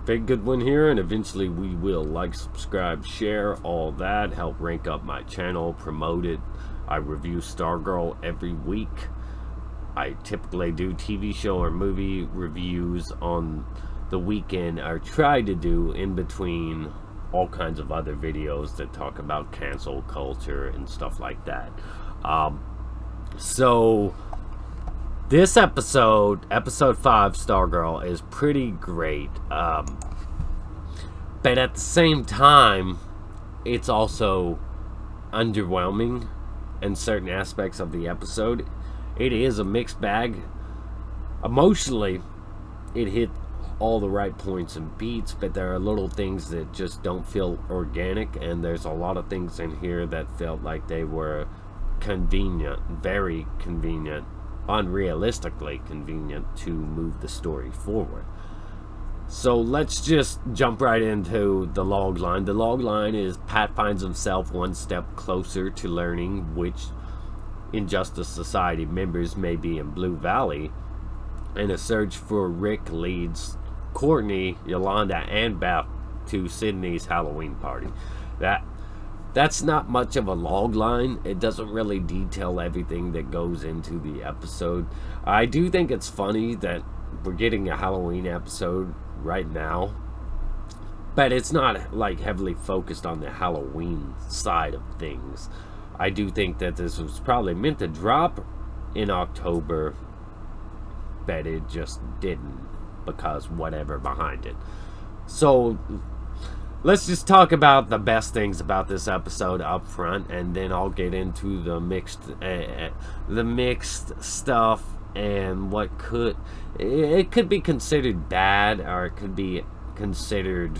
Big good one here, and eventually we will like, subscribe, share, all that, help rank up my channel, promote it. I review Stargirl every week. I typically do TV show or movie reviews on the weekend, or try to do in between all kinds of other videos that talk about cancel culture and stuff like that. So this episode 5, Stargirl, is pretty great. But at the same time, it's also underwhelming in certain aspects of the episode. It is a mixed bag. Emotionally, it hit all the right points and beats, but there are little things that just don't feel organic, and there's a lot of things in here that felt like they were convenient, very convenient, unrealistically convenient to move the story forward. So let's just jump right into the log line. The log line is Pat finds himself one step closer to learning which Injustice Society members may be in Blue Valley, and a search for Rick leads Courtney, Yolanda, and Beth to Sydney's Halloween party. That's not much of a log line. It doesn't really detail everything that goes into the episode. I do think it's funny that we're getting a Halloween episode right now, but it's not like heavily focused on the Halloween side of things. I do think that this was probably meant to drop in October, but it just didn't, because whatever behind it. So let's just talk about the best things about this episode up front, and then I'll get into the mixed stuff and what could be considered bad, or it could be considered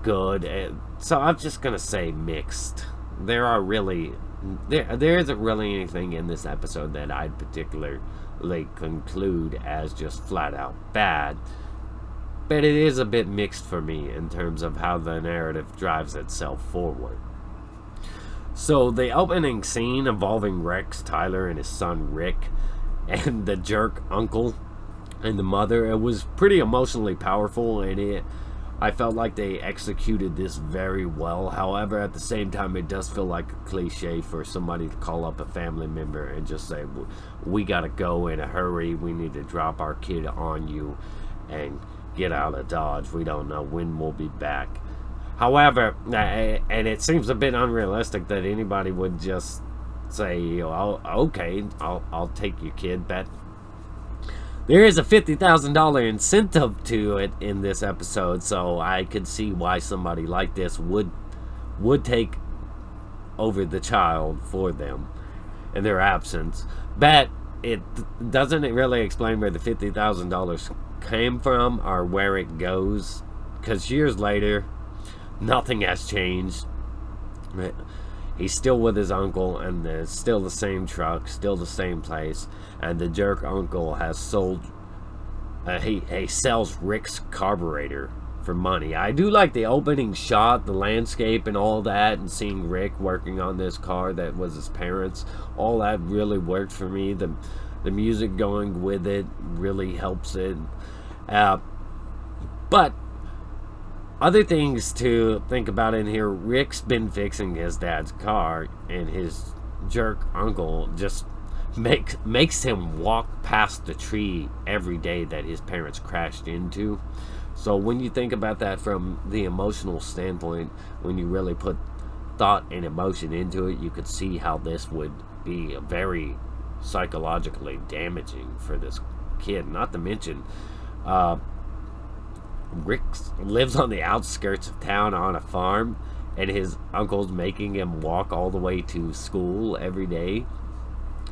good. So I'm just gonna say mixed. There isn't really anything in this episode that I'd particularly conclude as just flat out bad, but it is a bit mixed for me in terms of how the narrative drives itself forward. So the opening scene involving Rex, Tyler, and his son Rick, and the jerk uncle and the mother, it was pretty emotionally powerful, and I felt like they executed this very well. However, at the same time, it does feel like a cliche for somebody to call up a family member and just say, we gotta go in a hurry, we need to drop our kid on you and get out of Dodge, we don't know when we'll be back. However, and it seems a bit unrealistic that anybody would just say, oh, okay, I'll take your kid, but there is a $50,000 incentive to it in this episode, so I could see why somebody like this would take over the child for them in their absence. But it doesn't really explain where the $50,000 came from or where it goes, because years later, nothing has changed. He's still with his uncle, and it's still the same truck, still the same place, and the jerk uncle has sold, he sells Rick's carburetor for money. I do like the opening shot, the landscape and all that, and seeing Rick working on this car that was his parents'. All that really worked for me. The music going with it really helps it. But other things to think about in here, Rick's been fixing his dad's car, and his jerk uncle just makes him walk past the tree every day that his parents crashed into. So when you think about that from the emotional standpoint, when you really put thought and emotion into it, you could see how this would be very psychologically damaging for this kid. Not to mention, Rick lives on the outskirts of town on a farm, and his uncle's making him walk all the way to school every day.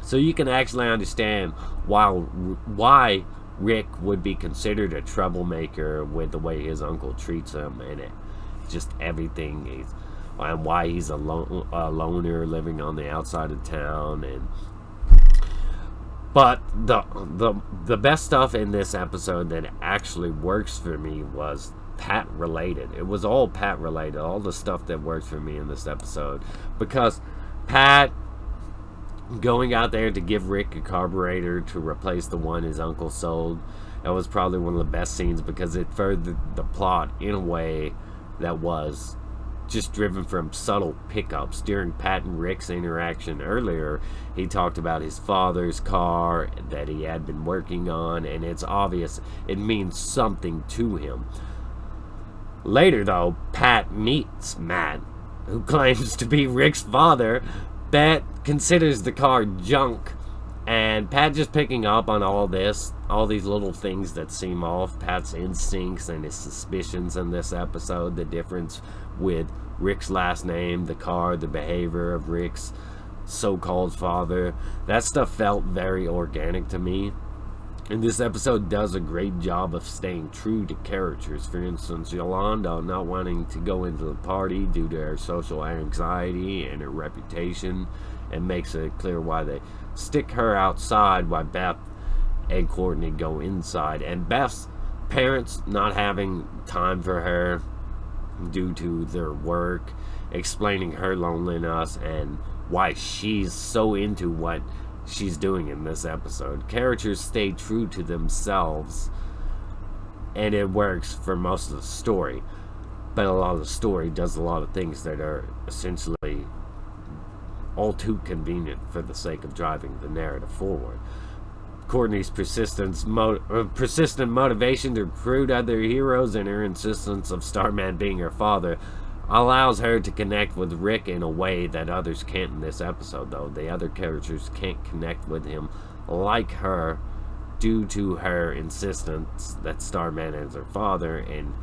So you can actually understand why Rick would be considered a troublemaker with the way his uncle treats him, and just everything, and why he's a loner living on the outside of town. But the best stuff in this episode that actually works for me was Pat related. It was all Pat related, all the stuff that worked for me in this episode, because Pat going out there to give Rick a carburetor to replace the one his uncle sold, That was probably one of the best scenes because it furthered the plot in a way that was just driven from subtle pickups. During Pat and Rick's interaction earlier, he talked about his father's car that he had been working on, and it's obvious it means something to him. Later, though, Pat meets Matt, who claims to be Rick's father. Beth considers the car junk, and Pat just picking up on all this, all these little things that seem off. Pat's instincts and his suspicions in this episode, the difference with Rick's last name, the car, the behavior of Rick's so-called father. That stuff felt very organic to me. And this episode does a great job of staying true to characters. For instance, Yolonda not wanting to go into the party due to her social anxiety and her reputation, and makes it clear why they stick her outside while Beth and Courtney go inside. And Beth's parents not having time for her due to their work, explaining her loneliness and why she's so into what she's doing in this episode. Characters stay true to themselves, and it works for most of the story. But a lot of the story does a lot of things that are essentially all too convenient for the sake of driving the narrative forward. Courtney's persistent motivation to recruit other heroes and her insistence of Starman being her father allows her to connect with Rick in a way that others can't in this episode, though. The other characters can't connect with him like her due to her insistence that Starman is her father and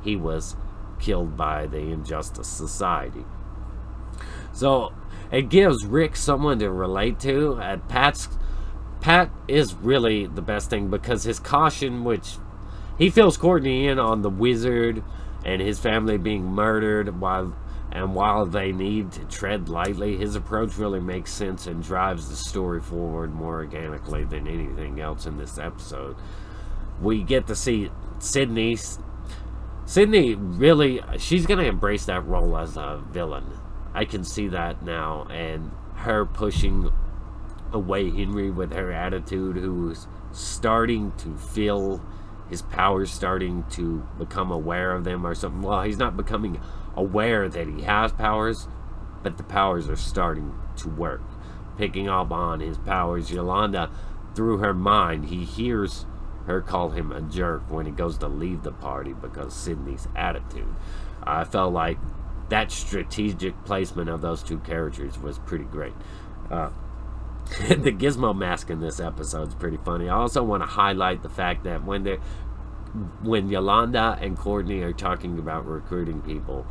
he was killed by the Injustice Society. So it gives Rick someone to relate to. And Pat is really the best thing because his caution, which he fills Courtney in on the wizard and his family being murdered, while they need to tread lightly, his approach really makes sense and drives the story forward more organically than anything else in this episode. We get to see Sydney really, she's going to embrace that role as a villain. I can see that now, and her pushing away Henry with her attitude, who's starting to feel his powers, starting to become aware of them or something. Well, he's not becoming aware that he has powers, but the powers are starting to work. Picking up on his powers, Yolanda, through her mind, he hears her call him a jerk when he goes to leave the party because Sydney's attitude. I felt like that strategic placement of those two characters was pretty great. The Gizmo mask in this episode is pretty funny. I also want to highlight the fact that when Yolanda and Courtney are talking about recruiting people,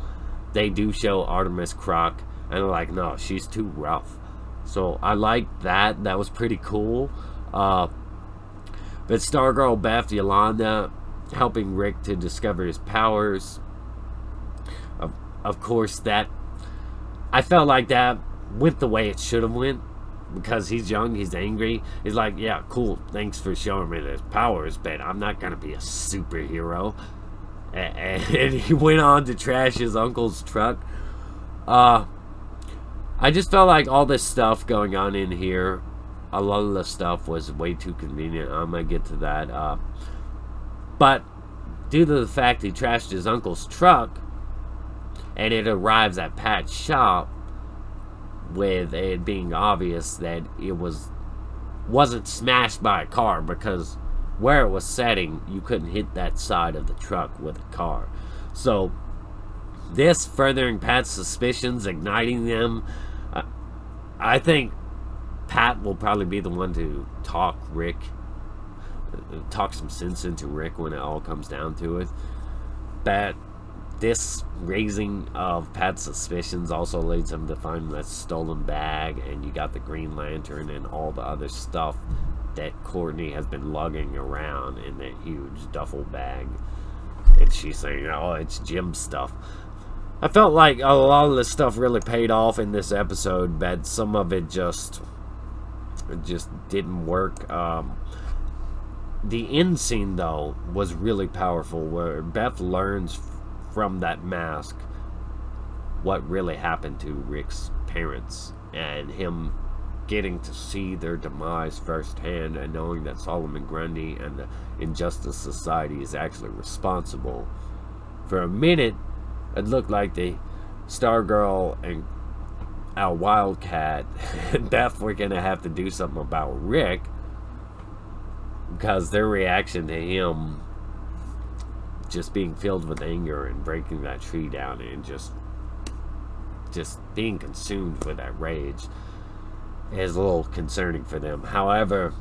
they do show Artemis Croc, and they're like, no, she's too rough. So I like that. That was pretty cool. But Stargirl, Beth, Yolanda helping Rick to discover his powers. Of course, that I felt like that went the way it should have went. Because he's young, he's angry. He's like, yeah, cool, thanks for showing me his powers, but I'm not going to be a superhero. And he went on to trash his uncle's truck. I just felt like all this stuff going on in here, a lot of the stuff was way too convenient. I'm going to get to that. But due to the fact he trashed his uncle's truck, and it arrives at Pat's shop, with it being obvious that it wasn't smashed by a car, because where it was setting, you couldn't hit that side of the truck with a car. So this furthering Pat's suspicions, igniting them. I think Pat will probably be the one to talk some sense into Rick when it all comes down to it. But this raising of Pat's suspicions also leads him to find that stolen bag, and you got the Green Lantern and all the other stuff that Courtney has been lugging around in that huge duffel bag. And she's saying, oh, it's Jim's stuff. I felt like a lot of this stuff really paid off in this episode, but some of it just didn't work. The end scene, though, was really powerful, where Beth learns from that mask what really happened to Rick's parents, and him getting to see their demise firsthand and knowing that Soloman, Grundy, and the Injustice Society is actually responsible. For a minute, it looked like the Stargirl and Wildcat and Beth were going to have to do something about Rick, because their reaction to him just being filled with anger and breaking that tree down and just being consumed with that rage is a little concerning for them. However,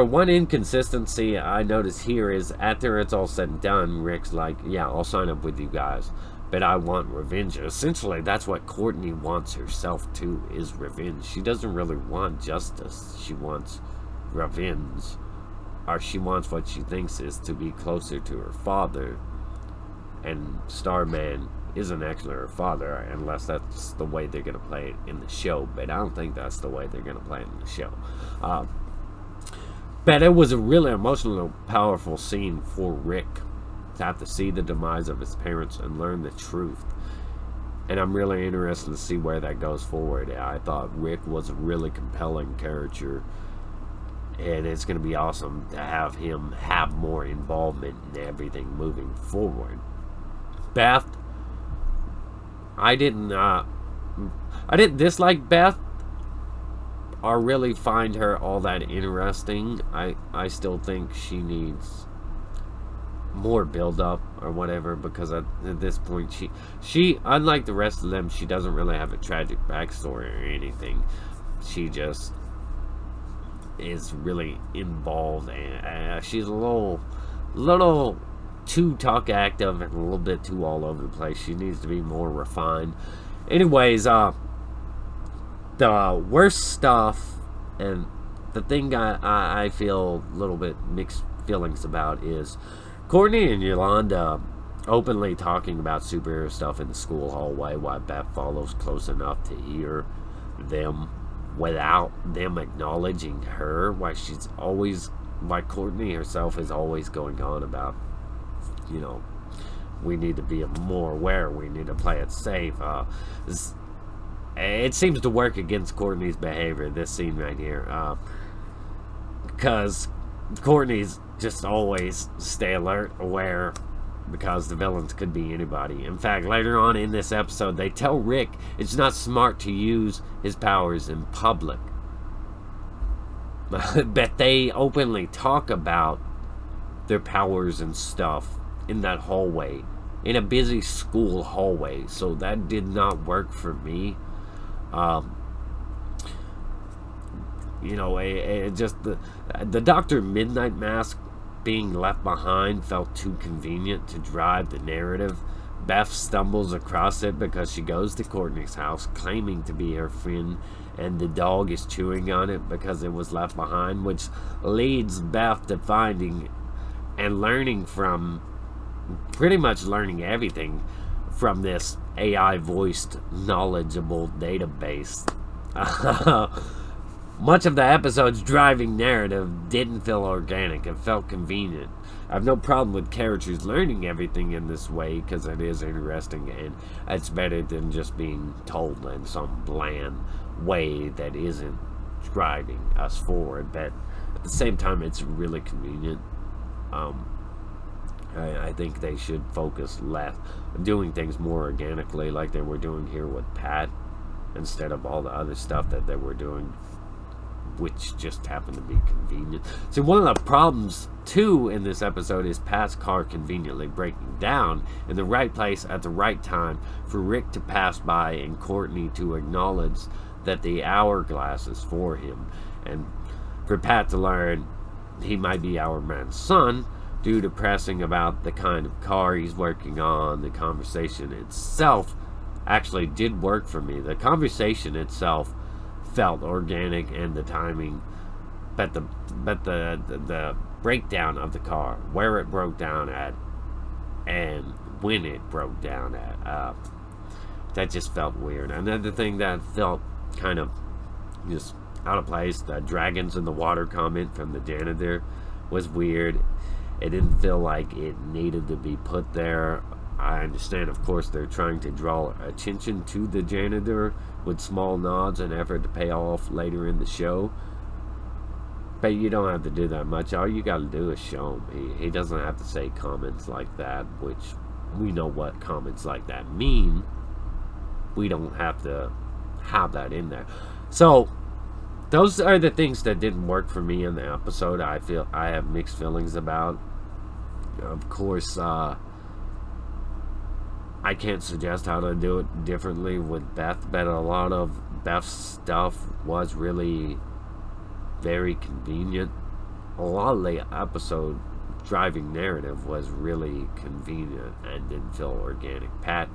one inconsistency I notice here is after it's all said and done, Rick's like, yeah, I'll sign up with you guys, but I want revenge. Essentially, that's what Courtney wants herself too, is revenge. She doesn't really want justice. She wants revenge. Or she wants what she thinks is to be closer to her father. And Starman isn't actually her father, unless that's the way they're going to play it in the show. But I don't think that's the way they're going to play it in the show. But it was a really emotional, powerful scene for Rick to have to see the demise of his parents and learn the truth. And I'm really interested to see where that goes forward. I thought Rick was a really compelling character, and it's going to be awesome to have him have more involvement in everything moving forward. Beth, I didn't dislike Beth or really find her all that interesting. I still think she needs more build up or whatever, because at this point she unlike the rest of them, she doesn't really have a tragic backstory or anything. She just is really involved, and she's a little too talk active and a little bit too all over the place. She needs to be more refined. Anyways, the worst stuff, and the thing I feel a little bit mixed feelings about, is Courtney and Yolonda openly talking about superhero stuff in the school hallway while Beth follows close enough to hear them without them acknowledging her, why Courtney herself is always going on about, you know, we need to be more aware, we need to play it safe. It seems to work against Courtney's behavior, this scene right here, because Courtney's just always stay alert, aware, because the villains could be anybody. In fact, later on in this episode, they tell Rick it's not smart to use his powers in public. But they openly talk about their powers and stuff in that hallway, in a busy school hallway. So that did not work for me. You know, just the Dr. Midnight mask being left behind felt too convenient to drive the narrative. Beth stumbles across it because she goes to Courtney's house claiming to be her friend, and the dog is chewing on it because it was left behind, which leads Beth to finding and learning from, pretty much learning everything from this AI voiced knowledgeable database. Much of the episode's driving narrative didn't feel organic. It felt convenient. I have no problem with characters learning everything in this way, because it is interesting, and it's better than just being told in some bland way that isn't driving us forward. But at the same time, it's really convenient. I think they should focus less on doing things more organically, like they were doing here with Pat, instead of all the other stuff that they were doing, which just happened to be convenient. So one of the problems too in this episode is Pat's car conveniently breaking down in the right place at the right time for Rick to pass by and Courtney to acknowledge that the hourglass is for him, and for Pat to learn he might be Hourman's son due to pressing about the kind of car he's working on. The conversation itself actually did work for me. The conversation itself felt organic, and the timing, but the breakdown of the car, where it broke down at and when it broke down at, that just felt weird. Another thing that felt kind of just out of place, the dragons in the water comment from the janitor was weird. It didn't feel like it needed to be put there. I understand, of course, they're trying to draw attention to the janitor with small nods and effort to pay off later in the show. But you don't have to do that much. All you got to do is show him. He doesn't have to say comments like that, which we know what comments like that mean. We don't have to have that in there. So, those are the things that didn't work for me in the episode. I feel I have mixed feelings about. Of course, I can't suggest how to do it differently with Beth, but a lot of Beth's stuff was really very convenient. A lot of the episode driving narrative was really convenient and didn't feel organic. Pat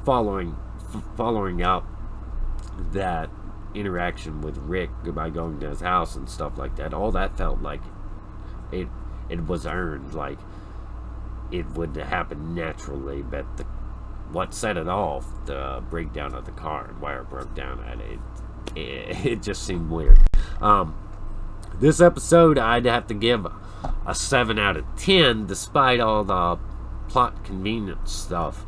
following up that interaction with Rick by going to his house and stuff like that, all that felt like it was earned, like it would happen naturally. But what set it off, the breakdown of the car and why it broke down at it just seemed weird. This episode I'd have to give a 7 out of 10 despite all the plot convenience stuff.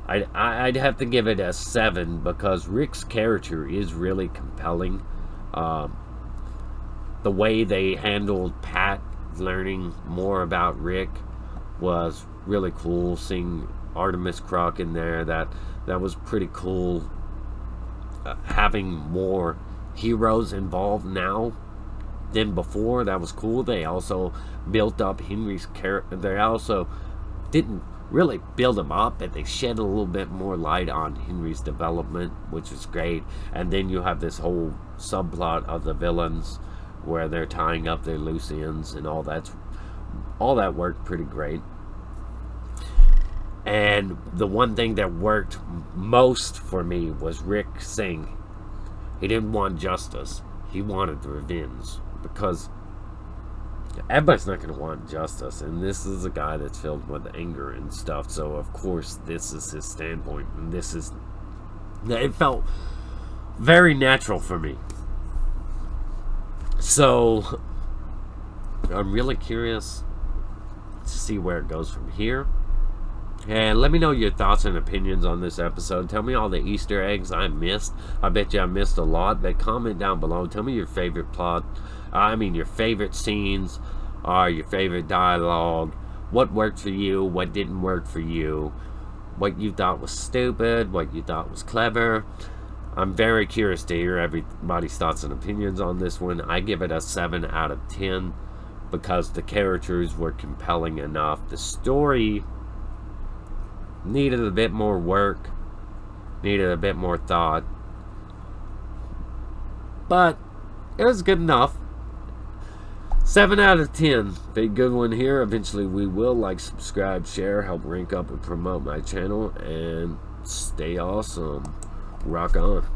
I'd have to give it a 7 because Rick's character is really compelling. The way they handled Pat learning more about Rick was really cool. Seeing Artemis Croc in there, that was pretty cool. Having more heroes involved now than before, that was cool. They also built up Henry's character. They also didn't really build him up, but they shed a little bit more light on Henry's development, which was great. And then you have this whole subplot of the villains where they're tying up their loose ends and all that worked pretty great. And the one thing that worked most for me was Rick saying he didn't want justice, he wanted revenge, because everybody's not going to want justice, and this is a guy that's filled with anger and stuff, so of course this is his standpoint, and it felt very natural for me. So I'm really curious to see where it goes from here. And let me know your thoughts and opinions on this episode. Tell me all the Easter eggs I missed. I bet you I missed a lot, but comment down below. Tell me your favorite plot. Your favorite scenes, or your favorite dialogue. What worked for you, what didn't work for you. What you thought was stupid, what you thought was clever. I'm very curious to hear everybody's thoughts and opinions on this one. I give it a 7 out of 10 because the characters were compelling enough. The story needed a bit more work, needed a bit more thought, but it was good enough. 7 out of 10. Big good one here. Eventually we will like, subscribe, share, help rank up and promote my channel, and stay awesome. Rock on.